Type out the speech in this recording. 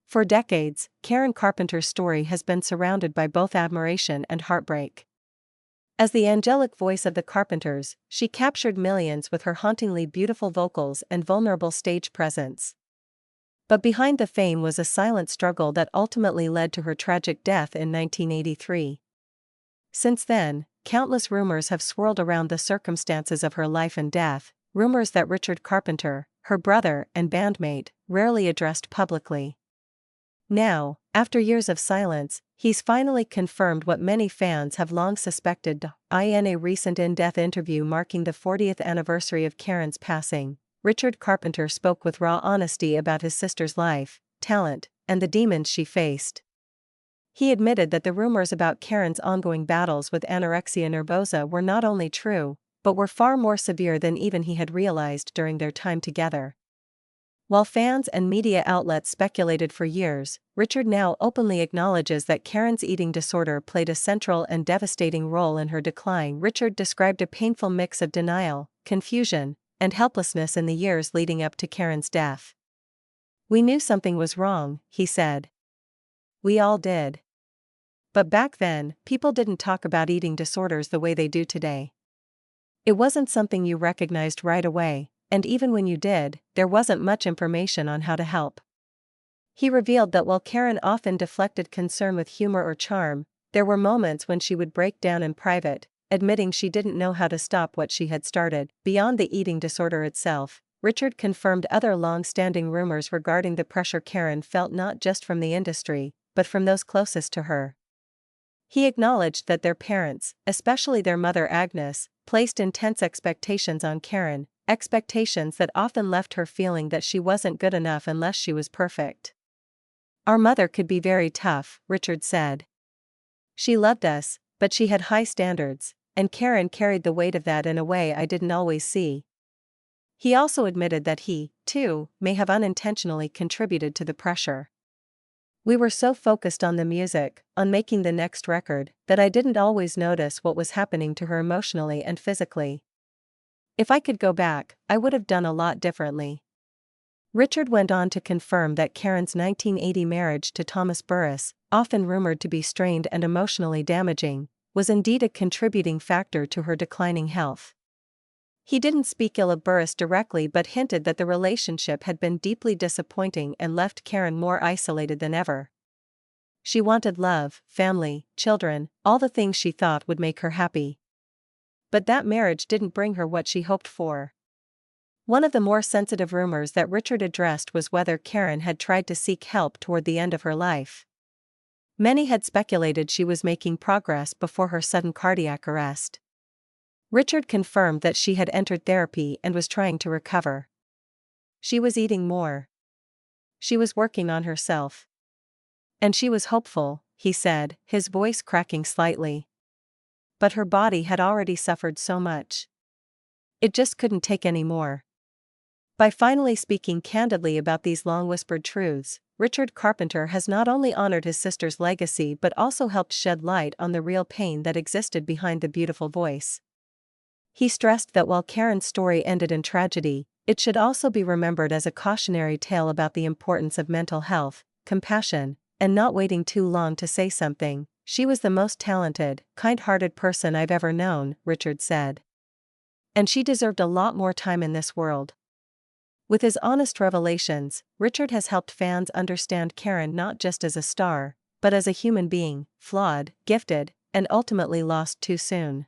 For decades, Karen Carpenter's story has been surrounded by both admiration and heartbreak. As the angelic voice of the Carpenters, she captured millions with her hauntingly beautiful vocals and vulnerable stage presence. But behind the fame was a silent struggle that ultimately led to her tragic death in 1983. Since then, countless rumors have swirled around the circumstances of her life and death, rumors that Richard Carpenter, her brother and bandmate, rarely addressed publicly. Now, after years of silence, he's finally confirmed what many fans have long suspected. In a recent in-depth interview marking the 40th anniversary of Karen's passing, Richard Carpenter spoke with raw honesty about his sister's life, talent, and the demons she faced. He admitted that the rumors about Karen's ongoing battles with anorexia nervosa were not only true, but were far more severe than even he had realized during their time together. While fans and media outlets speculated for years, Richard now openly acknowledges that Karen's eating disorder played a central and devastating role in her decline. Richard described a painful mix of denial, confusion, and helplessness in the years leading up to Karen's death. "We knew something was wrong," he said. "We all did. But back then, people didn't talk about eating disorders the way they do today. It wasn't something you recognized right away. And even when you did, there wasn't much information on how to help." He revealed that while Karen often deflected concern with humor or charm, there were moments when she would break down in private, admitting she didn't know how to stop what she had started. Beyond the eating disorder itself, Richard confirmed other long-standing rumors regarding the pressure Karen felt not just from the industry, but from those closest to her. He acknowledged that their parents, especially their mother Agnes, placed intense expectations on Karen, expectations that often left her feeling that she wasn't good enough unless she was perfect. "Our mother could be very tough," Richard said. "She loved us, but she had high standards, and Karen carried the weight of that in a way I didn't always see." He also admitted that he, too, may have unintentionally contributed to the pressure. "We were so focused on the music, on making the next record, that I didn't always notice what was happening to her emotionally and physically. If I could go back, I would have done a lot differently." Richard went on to confirm that Karen's 1980 marriage to Thomas Burris, often rumored to be strained and emotionally damaging, was indeed a contributing factor to her declining health. He didn't speak ill of Burris directly but hinted that the relationship had been deeply disappointing and left Karen more isolated than ever. She wanted love, family, children, all the things she thought would make her happy. But that marriage didn't bring her what she hoped for. One of the more sensitive rumors that Richard addressed was whether Karen had tried to seek help toward the end of her life. Many had speculated she was making progress before her sudden cardiac arrest. Richard confirmed that she had entered therapy and was trying to recover. She was eating more. She was working on herself. And she was hopeful, he said, his voice cracking slightly. But her body had already suffered so much. It just couldn't take any more. By finally speaking candidly about these long-whispered truths, Richard Carpenter has not only honored his sister's legacy but also helped shed light on the real pain that existed behind the beautiful voice. He stressed that while Karen's story ended in tragedy, it should also be remembered as a cautionary tale about the importance of mental health, compassion, and not waiting too long to say something. "She was the most talented, kind-hearted person I've ever known," Richard said. "And she deserved a lot more time in this world." With his honest revelations, Richard has helped fans understand Karen not just as a star, but as a human being, flawed, gifted, and ultimately lost too soon.